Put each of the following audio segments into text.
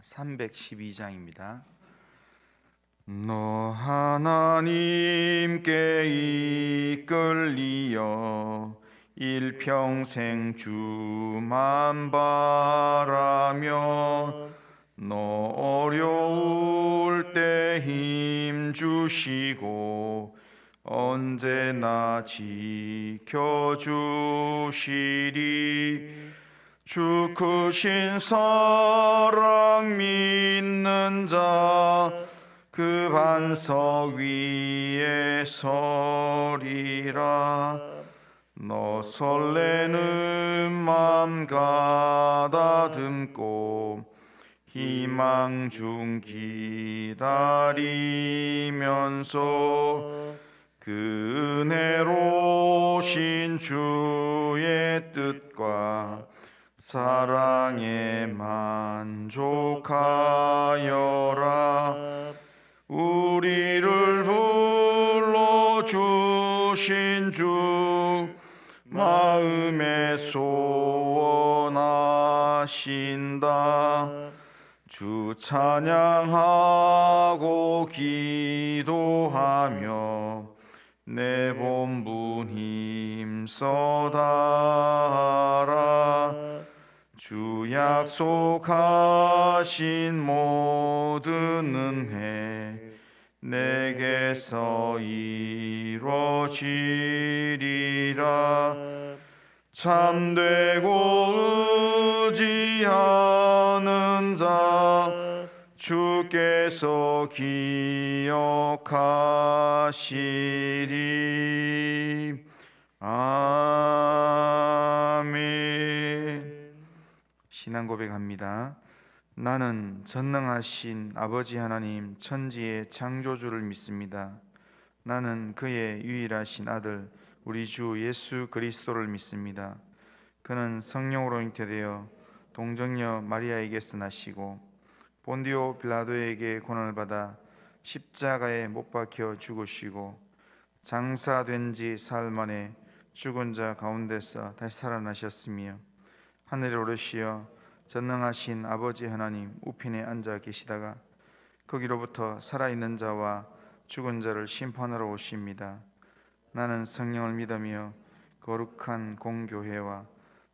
312장입니다. 너 하나님께 이끌리어 일평생 주만 바라며 너 어려울 때 힘 주시고 언제나 지켜주시리. 주 크신 사랑 믿는 자 그 반석 위에 서리라. 너 설레는 맘 가다듬고 희망 중 기다리면서 그 은혜로우신 주의 뜻과 사랑에 만족하여라. 우리를 불러주신 주 마음에 소원하신다. 주 찬양하고 기도하며 내 본분 힘써 다하라. 주 약속하신 모든 은혜 내게서 이루어지리라. 참되고 의지하는 자 주께서 기억하시리. 아멘. 신앙 고백합니다. 나는 전능하신 아버지 하나님 천지의 창조주를 믿습니다. 나는 그의 유일하신 아들 우리 주 예수 그리스도를 믿습니다. 그는 성령으로 잉태되어 동정녀 마리아에게서 나시고 본디오 빌라도에게 고난을 받아 십자가에 못 박혀 죽으시고 장사된 지 사흘 만에 죽은 자 가운데서 다시 살아나셨으며 하늘에 오르시어 전능하신 아버지 하나님 우편에 앉아 계시다가 거기로부터 살아있는 자와 죽은 자를 심판하러 오십니다. 나는 성령을 믿으며 거룩한 공교회와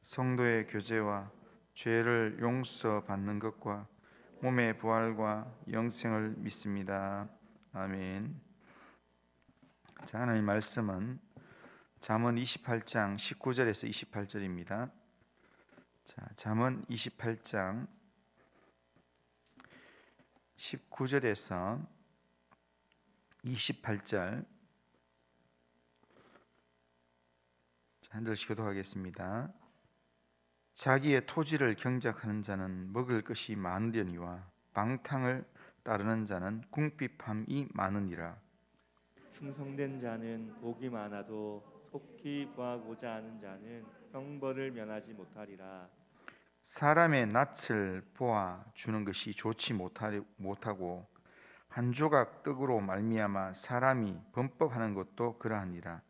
성도의 교제와 죄를 용서받는 것과 몸의 부활과 영생을 믿습니다. 아멘. 자, 하나님 말씀은 잠언 28장 19절에서 28절입니다. 자, 잠언 28장 19절에서 28절 한 절씩 교독하겠습니다. 자기의 토지를 경작하는 자는 먹을 것이 많으려니와 방탕을 따르는 자는 궁핍함이 많으니라. 충성된 자는 복이 많아도 속히 구하고자 하는 자는 형벌을 면하지 못하리라. 사람의 낯을 보아 주는 것이 좋지 못하고 한 조각 떡으로 말미암아 사람이 범법하는 것도 그러하니라.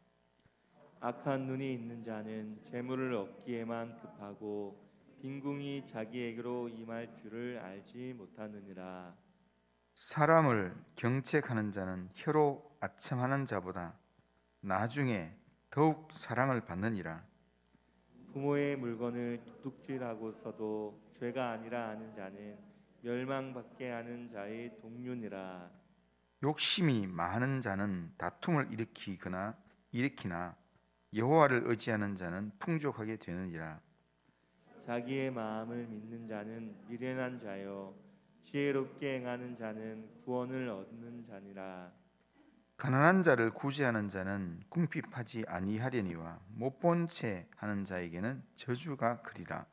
악한 눈이 있는 자는 재물을 얻기에만 급하고 빈궁이 자기에게로 임할 줄을 알지 못하느니라. 사람을 경책하는 자는 혀로 아첨하는 자보다 나중에 더욱 사랑을 받느니라. 부모의 물건을 도둑질하고서도 죄가 아니라 하는 자는 멸망받게 하는 자의 동류니라. 욕심이 많은 자는 다툼을 일으키나 여호와를 의지하는 자는 풍족하게 되느니라. 자기의 마음을 믿는 자는 미련한 자요 지혜롭게 행하는 자는 구원을 얻는 자니라. 가난한 자를 구제하는 자는 궁핍하지 아니하려니와 못본 채 하는 자에게는 저주가 그리라.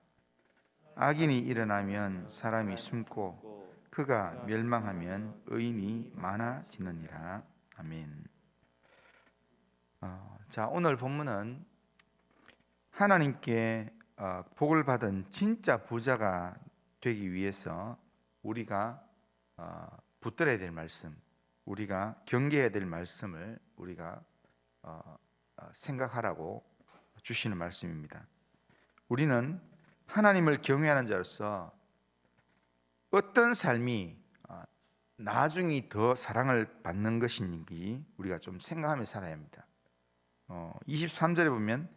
악인이 일어나면 사람이 숨고 그가 멸망하면 의인이 많아지느니라. 아멘. 자, 오늘 본문은 하나님께 복을 받은 진짜 부자가 되기 위해서 우리가 붙들어야 될 말씀, 우리가 경계해야 될 말씀을 우리가 생각하라고 주시는 말씀입니다. 우리는 하나님을 경외하는 자로서 어떤 삶이 나중에 더 사랑을 받는 것인지 우리가 좀 생각하며 살아야 합니다. 23절에 보면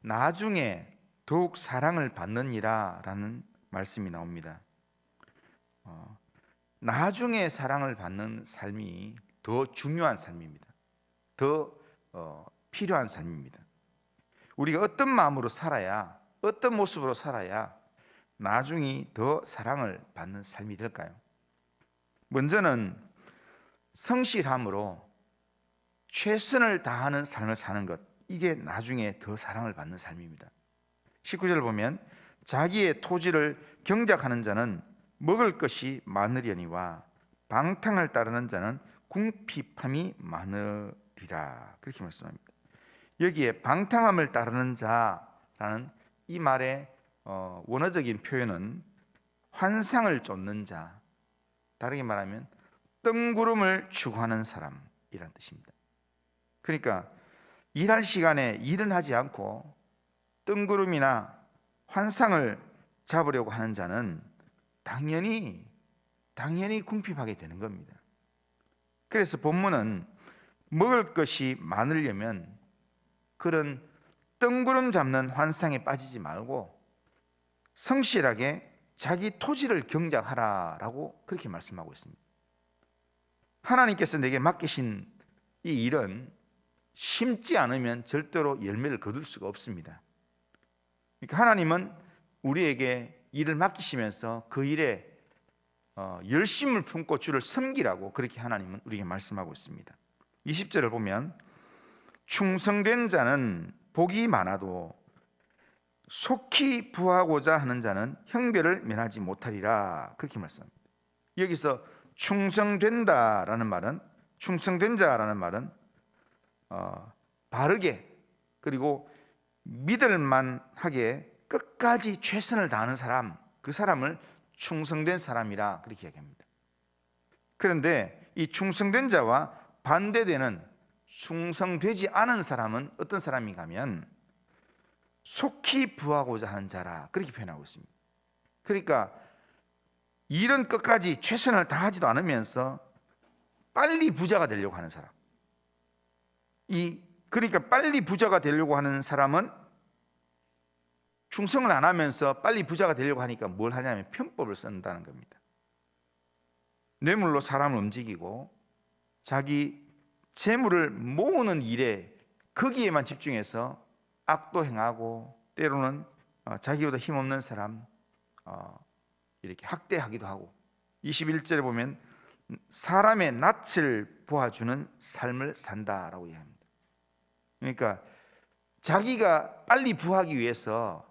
나중에 더욱 사랑을 받느니라 라는 말씀이 나옵니다. 나중에 사랑을 받는 삶이 더 중요한 삶입니다. 더 필요한 삶입니다. 우리가 어떤 마음으로 살아야, 어떤 모습으로 살아야 나중에 더 사랑을 받는 삶이 될까요? 먼저는 성실함으로 최선을 다하는 삶을 사는 것, 이게 나중에 더 사랑을 받는 삶입니다. 19절을 보면 자기의 토지를 경작하는 자는 먹을 것이 많으려니와 방탕을 따르는 자는 궁핍함이 많으리라, 그렇게 말씀합니다. 여기에 방탕함을 따르는 자라는 이 말의 원어적인 표현은 환상을 쫓는 자, 다르게 말하면 뜬구름을 추구하는 사람이란 뜻입니다. 그러니까 일할 시간에 일은 하지 않고 뜬구름이나 환상을 잡으려고 하는 자는 당연히 궁핍하게 되는 겁니다. 그래서 본문은 먹을 것이 많으려면 그런 뜬구름 잡는 환상에 빠지지 말고 성실하게 자기 토지를 경작하라라고 그렇게 말씀하고 있습니다. 하나님께서 내게 맡기신 이 일은 심지 않으면 절대로 열매를 거둘 수가 없습니다. 그러니까 하나님은 우리에게 일을 맡기시면서 그 일에 열심을 품고 주를 섬기라고 그렇게 하나님은 우리에게 말씀하고 있습니다. 20절을 보면 충성된 자는 복이 많아도 속히 부하고자 하는 자는 형벌을 면하지 못하리라, 그렇게 말씀합니다. 여기서 충성된다라는 말은, 충성된 자라는 말은 바르게 그리고 믿을만하게 끝까지 최선을 다하는 사람, 그 사람을 충성된 사람이라 그렇게 얘기합니다. 그런데 이 충성된 자와 반대되는 충성되지 않은 사람은 어떤 사람인가 하면 속히 부하고자 하는 자라, 그렇게 표현하고 있습니다. 그러니까 일은 끝까지 최선을 다하지도 않으면서 빨리 부자가 되려고 하는 사람, 그러니까 빨리 부자가 되려고 하는 사람은 충성을 안 하면서 빨리 부자가 되려고 하니까 뭘 하냐면 편법을 쓴다는 겁니다. 뇌물로 사람을 움직이고 자기 재물을 모으는 일에 거기에만 집중해서 악도 행하고 때로는 자기보다 힘없는 사람 이렇게 학대하기도 하고, 21절에 보면 사람의 낯을 보아주는 삶을 산다라고 이야기합니다. 그러니까 자기가 빨리 부하기 위해서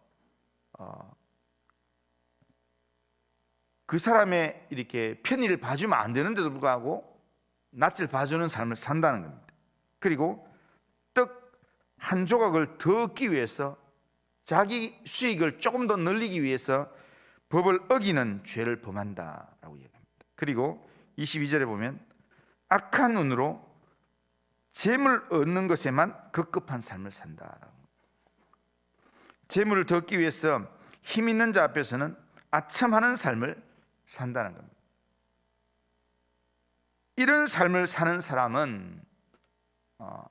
그 사람의 이렇게 편의를 봐주면 안 되는데도 불구하고 낯을 봐주는 삶을 산다는 겁니다. 그리고 떡 한 조각을 더 얻기 위해서 자기 수익을 조금 더 늘리기 위해서 법을 어기는 죄를 범한다라고 얘기합니다. 그리고 22절에 보면 악한 눈으로 재물 얻는 것에만 급급한 삶을 산다. 재물을 더 얻기 위해서 힘 있는 자 앞에서는 아첨하는 삶을 산다는 겁니다. 이런 삶을 사는 사람은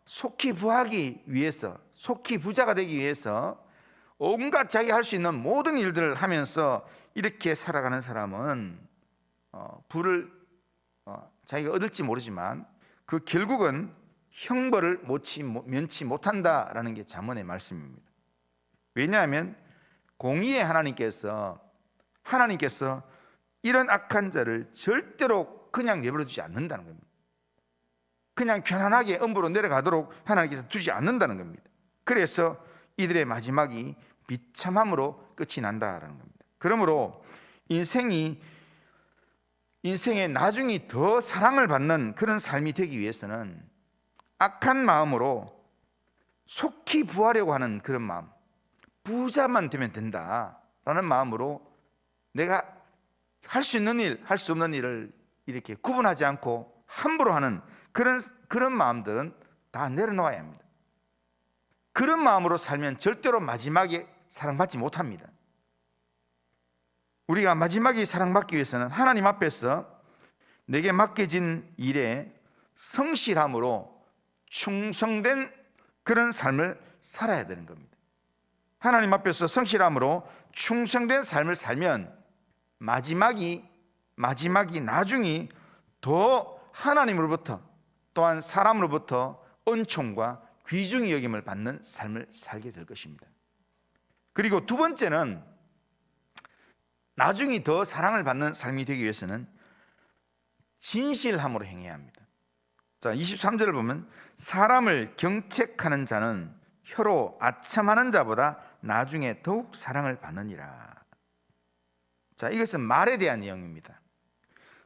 속히 부하기 위해서, 속히 부자가 되기 위해서 온갖 자기 할 수 있는 모든 일들을 하면서 이렇게 살아가는 사람은 부를 자기가 얻을지 모르지만 그 결국은 형벌을 면치 못한다라는 게 잠언의 말씀입니다. 왜냐하면 공의의 하나님께서 이런 악한 자를 절대로 그냥 내버려 두지 않는다는 겁니다. 그냥 편안하게 엄부로 내려가도록 하나님께서 두지 않는다는 겁니다. 그래서 이들의 마지막이 비참함으로 끝이 난다라는 겁니다. 그러므로 인생의 나중이 더 사랑을 받는 그런 삶이 되기 위해서는 악한 마음으로 속히 부하려고 하는 그런 마음, 부자만 되면 된다라는 마음으로 내가 할 수 있는 일, 할 수 없는 일을 이렇게 구분하지 않고 함부로 하는 그런 마음들은 다 내려놓아야 합니다. 그런 마음으로 살면 절대로 마지막에 사랑받지 못합니다. 우리가 마지막에 사랑받기 위해서는 하나님 앞에서 내게 맡겨진 일에 성실함으로 충성된 그런 삶을 살아야 되는 겁니다. 하나님 앞에서 성실함으로 충성된 삶을 살면 마지막이 나중이 더 하나님으로부터 또한 사람으로부터 은총과 귀중히 여김을 받는 삶을 살게 될 것입니다. 그리고 두 번째는 나중에 더 사랑을 받는 삶이 되기 위해서는 진실함으로 행해야 합니다. 자, 23절을 보면 사람을 경책하는 자는 혀로 아첨하는 자보다 나중에 더욱 사랑을 받느니라. 자, 이것은 말에 대한 내용입니다.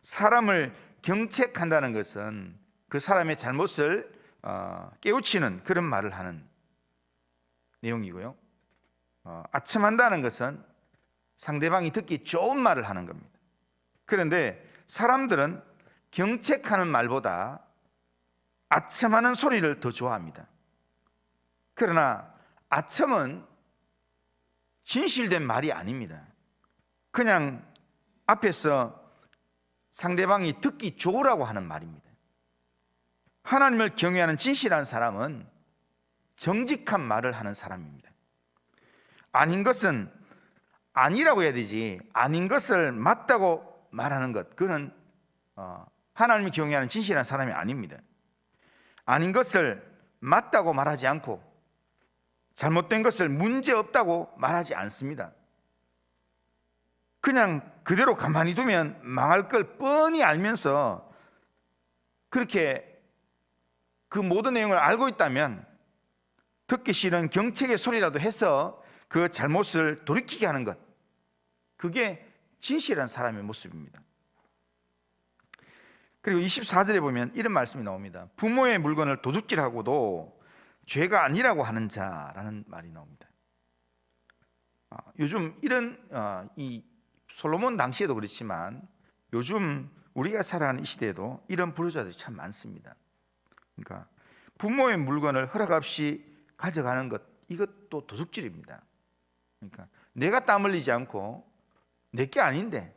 사람을 경책한다는 것은 그 사람의 잘못을 깨우치는 그런 말을 하는 내용이고요. 아첨한다는 것은 상대방이 듣기 좋은 말을 하는 겁니다. 그런데 사람들은 경책하는 말보다 아첨하는 소리를 더 좋아합니다. 그러나 아첨은 진실된 말이 아닙니다. 그냥 앞에서 상대방이 듣기 좋으라고 하는 말입니다. 하나님을 경외하는 진실한 사람은 정직한 말을 하는 사람입니다. 아닌 것은 아니라고 해야 되지, 아닌 것을 맞다고 말하는 것, 그는 하나님을 경외하는 진실한 사람이 아닙니다. 아닌 것을 맞다고 말하지 않고 잘못된 것을 문제없다고 말하지 않습니다. 그냥 그대로 가만히 두면 망할 걸 뻔히 알면서 그렇게 그 모든 내용을 알고 있다면 듣기 싫은 경책의 소리라도 해서 그 잘못을 돌이키게 하는 것, 그게 진실한 사람의 모습입니다. 그리고 24절에 보면 이런 말씀이 나옵니다. 부모의 물건을 도둑질하고도 죄가 아니라고 하는 자라는 말이 나옵니다. 요즘 이런 이 솔로몬 당시에도 그렇지만 요즘 우리가 살아가는 이 시대에도 이런 불효자들이 참 많습니다. 그러니까 부모의 물건을 허락 없이 가져가는 것, 이것도 도둑질입니다. 그러니까 내가 땀 흘리지 않고 내게 아닌데,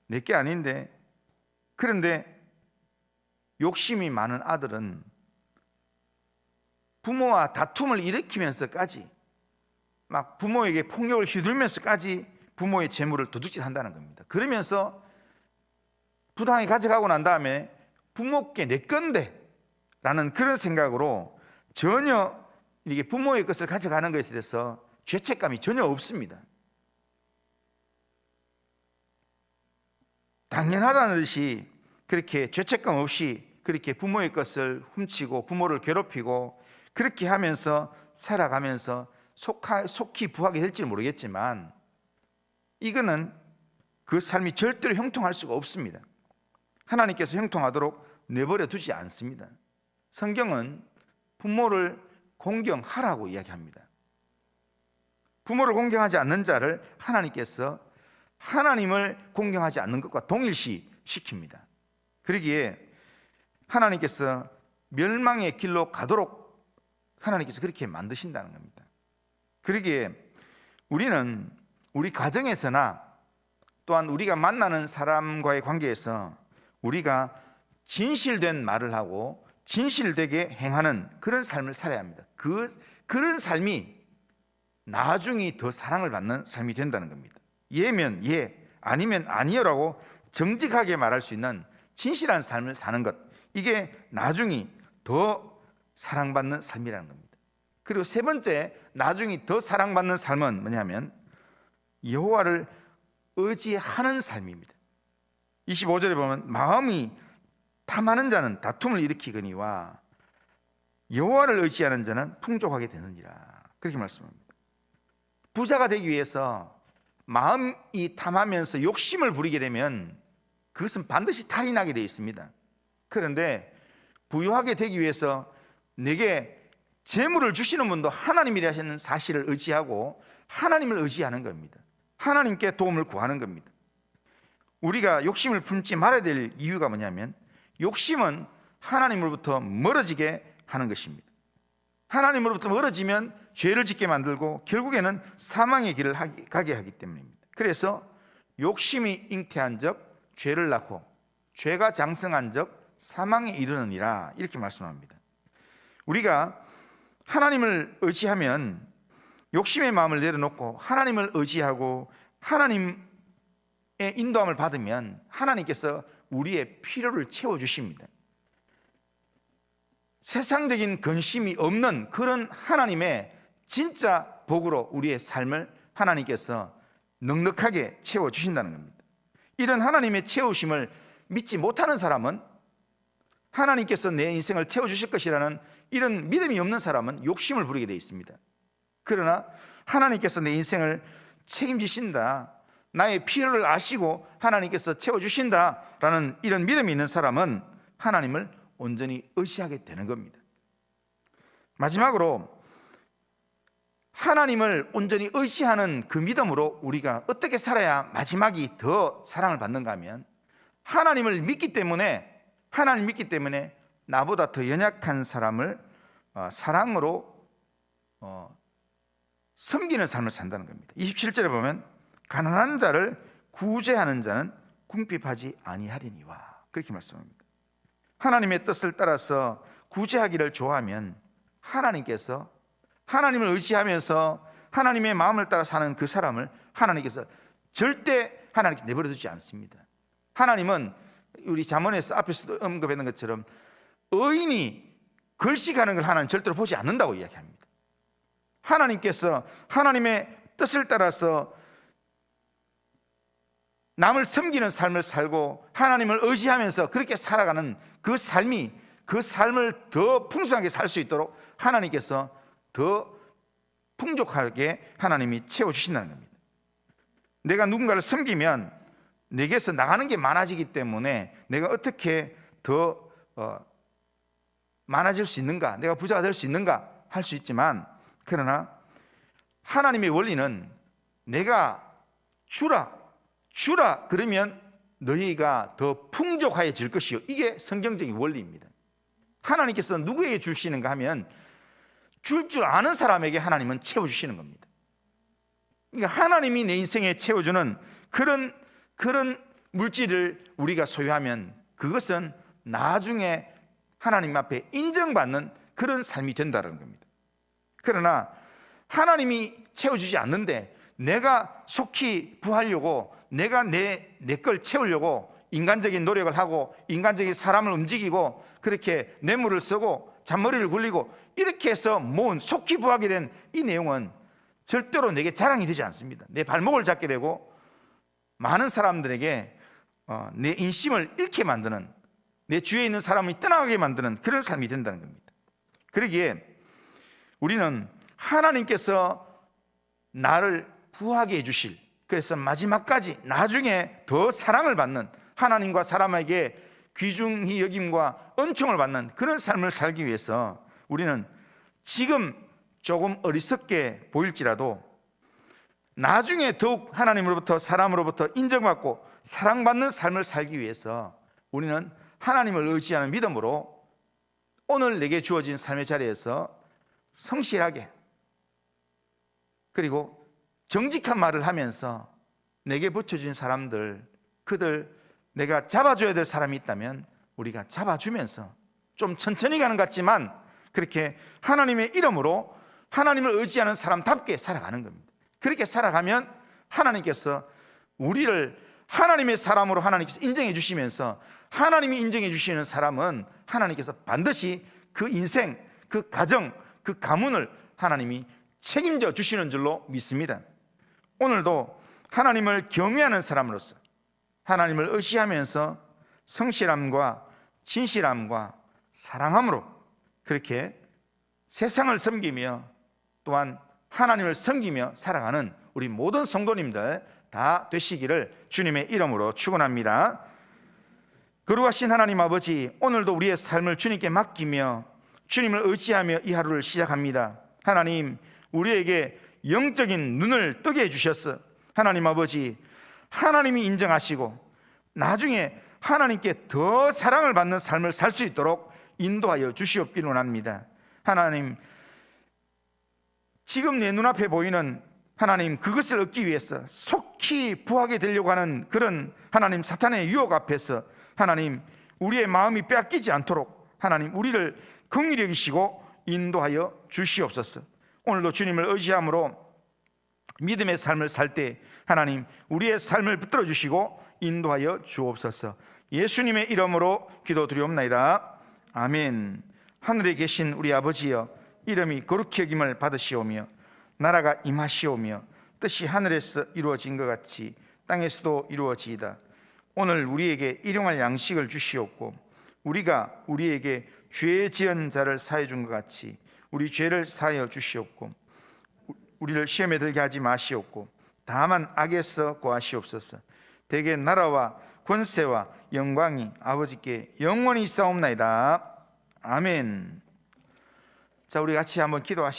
내게 아닌데, 그런데 욕심이 많은 아들은 부모와 다툼을 일으키면서까지 막 부모에게 폭력을 휘둘면서까지 부모의 재물을 도둑질한다는 겁니다. 그러면서 부당하게 가져가고 난 다음에 부모께 내 건데 라는 그런 생각으로 전혀 이게 부모의 것을 가져가는 것에 대해서 죄책감이 전혀 없습니다. 당연하다는 듯이 그렇게 죄책감 없이 그렇게 부모의 것을 훔치고 부모를 괴롭히고 그렇게 하면서 살아가면서 속히 부하게 될지 모르겠지만 이거는 그 삶이 절대로 형통할 수가 없습니다. 하나님께서 형통하도록 내버려 두지 않습니다. 성경은 부모를 공경하라고 이야기합니다. 부모를 공경하지 않는 자를 하나님께서 하나님을 공경하지 않는 것과 동일시 시킵니다. 그러기에 하나님께서 멸망의 길로 가도록 하나님께서 그렇게 만드신다는 겁니다. 그러기에 우리는 우리 가정에서나 또한 우리가 만나는 사람과의 관계에서 우리가 진실된 말을 하고 진실되게 행하는 그런 삶을 살아야 합니다. 그런 삶이 나중에 더 사랑을 받는 삶이 된다는 겁니다. 예면 예, 아니면 아니요라고 정직하게 말할 수 있는 진실한 삶을 사는 것, 이게 나중에 더 사랑받는 삶이라는 겁니다. 그리고 세 번째, 나중에 더 사랑받는 삶은 뭐냐면 여호와를 의지하는 삶입니다. 25절에 보면 마음이 탐하는 자는 다툼을 일으키거니와 여호와를 의지하는 자는 풍족하게 되느니라, 그렇게 말씀합니다. 부자가 되기 위해서 마음이 탐하면서 욕심을 부리게 되면 그것은 반드시 탈이 나게 되어 있습니다. 그런데 부유하게 되기 위해서 내게 재물을 주시는 분도 하나님이라는 사실을 의지하고 하나님을 의지하는 겁니다. 하나님께 도움을 구하는 겁니다. 우리가 욕심을 품지 말아야 될 이유가 뭐냐면 욕심은 하나님으로부터 멀어지게 하는 것입니다. 하나님으로부터 멀어지면 죄를 짓게 만들고 결국에는 사망의 길을 가게 하기 때문입니다. 그래서 욕심이 잉태한 적 죄를 낳고 죄가 장성한 적 사망에 이르느니라, 이렇게 말씀합니다. 우리가 하나님을 의지하면 욕심의 마음을 내려놓고 하나님을 의지하고 하나님의 인도함을 받으면 하나님께서 우리의 필요를 채워주십니다. 세상적인 근심이 없는 그런 하나님의 진짜 복으로 우리의 삶을 하나님께서 넉넉하게 채워주신다는 겁니다. 이런 하나님의 채우심을 믿지 못하는 사람은, 하나님께서 내 인생을 채워주실 것이라는 이런 믿음이 없는 사람은 욕심을 부리게 되어 있습니다. 그러나 하나님께서 내 인생을 책임지신다, 나의 필요를 아시고 하나님께서 채워주신다라는 이런 믿음이 있는 사람은 하나님을 온전히 의지하게 되는 겁니다. 마지막으로 하나님을 온전히 의지하는 그 믿음으로 우리가 어떻게 살아야 마지막이 더 사랑을 받는가 하면, 하나님을 믿기 때문에 나보다 더 연약한 사람을 사랑으로 섬기는 삶을 산다는 겁니다. 27절에 보면 가난한 자를 구제하는 자는 궁핍하지 아니하리니와, 그렇게 말씀합니다. 하나님의 뜻을 따라서 구제하기를 좋아하면 하나님께서, 하나님을 의지하면서 하나님의 마음을 따라 사는 그 사람을 하나님께서 절대 하나님께 내버려 두지 않습니다. 하나님은 우리 잠언에서 앞에서도 언급했던 것처럼 의인이 걸식하는 걸 하나님 절대로 보지 않는다고 이야기합니다. 하나님께서 하나님의 뜻을 따라서 남을 섬기는 삶을 살고 하나님을 의지하면서 그렇게 살아가는 그 삶을 더 풍성하게 살 수 있도록 하나님께서 더 풍족하게 하나님이 채워주신다는 겁니다. 내가 누군가를 섬기면 내게서 나가는 게 많아지기 때문에 내가 어떻게 더 많아질 수 있는가, 내가 부자가 될 수 있는가 할 수 있지만, 그러나 하나님의 원리는 내가 주라 그러면 너희가 더 풍족하여질 것이요, 이게 성경적인 원리입니다. 하나님께서 누구에게 주시는가 하면 줄 아는 사람에게 하나님은 채워주시는 겁니다. 그러니까 하나님이 내 인생에 채워주는 그런 물질을 우리가 소유하면 그것은 나중에 하나님 앞에 인정받는 그런 삶이 된다는 겁니다. 그러나 하나님이 채워주지 않는데 내가 속히 부하려고, 내가 내 걸 채우려고 인간적인 노력을 하고 인간적인 사람을 움직이고 그렇게 뇌물을 쓰고 잔머리를 굴리고 이렇게 해서 모은 속히 부하게 된 이 내용은 절대로 내게 자랑이 되지 않습니다. 내 발목을 잡게 되고 많은 사람들에게 내 인심을 잃게 만드는, 내 주위에 있는 사람이 떠나가게 만드는 그런 삶이 된다는 겁니다. 그러기에 우리는 하나님께서 나를 부하게 해주실, 그래서 마지막까지 나중에 더 사랑을 받는, 하나님과 사람에게 귀중히 여김과 은총을 받는 그런 삶을 살기 위해서 우리는 지금 조금 어리석게 보일지라도 나중에 더욱 하나님으로부터 사람으로부터 인정받고 사랑받는 삶을 살기 위해서 우리는 하나님을 의지하는 믿음으로 오늘 내게 주어진 삶의 자리에서 성실하게, 그리고 정직한 말을 하면서 내게 붙여진 사람들, 그들 내가 잡아줘야 될 사람이 있다면 우리가 잡아주면서 좀 천천히 가는 것 같지만 그렇게 하나님의 이름으로 하나님을 의지하는 사람답게 살아가는 겁니다. 그렇게 살아가면 하나님께서 우리를 하나님의 사람으로 하나님께서 인정해 주시면서, 하나님이 인정해 주시는 사람은 하나님께서 반드시 그 인생, 그 가정, 그 가문을 하나님이 책임져 주시는 줄로 믿습니다. 오늘도 하나님을 경외하는 사람으로서 하나님을 의지하면서 성실함과 진실함과 사랑함으로 그렇게 세상을 섬기며 또한 하나님을 섬기며 살아가는 우리 모든 성도님들 다 되시기를 주님의 이름으로 축원합니다. 거룩하신 하나님 아버지, 오늘도 우리의 삶을 주님께 맡기며 주님을 의지하며 이 하루를 시작합니다. 하나님, 우리에게 영적인 눈을 뜨게 해주셨어. 하나님 아버지, 하나님이 인정하시고 나중에 하나님께 더 사랑을 받는 삶을 살 수 있도록 인도하여 주시옵기를 원합니다. 하나님, 지금 내 눈앞에 보이는 하나님, 그것을 얻기 위해서 속히 부하게 되려고 하는 그런 하나님 사탄의 유혹 앞에서 하나님, 우리의 마음이 빼앗기지 않도록 하나님, 우리를 긍휼히 여기시고 인도하여 주시옵소서. 오늘도 주님을 의지함으로 믿음의 삶을 살 때 하나님, 우리의 삶을 붙들어 주시고 인도하여 주옵소서. 예수님의 이름으로 기도드리옵나이다. 아멘. 하늘에 계신 우리 아버지여, 이름이 거룩히 여김을 받으시오며 나라가 임하시오며 뜻이 하늘에서 이루어진 것 같이 땅에서도 이루어지이다. 오늘 우리에게 일용할 양식을 주시옵고 우리가 우리에게 죄 지은 자를 사해 준 것 같이 우리 죄를 사하여 주시옵고 우리를 시험에 들게 하지 마시옵고 다만 악에서 구하시옵소서. 대개 나라와 권세와 영광이 아버지께 영원히 있사옵나이다. 아멘. 자, 우리 같이 한번 기도하시겠습니다.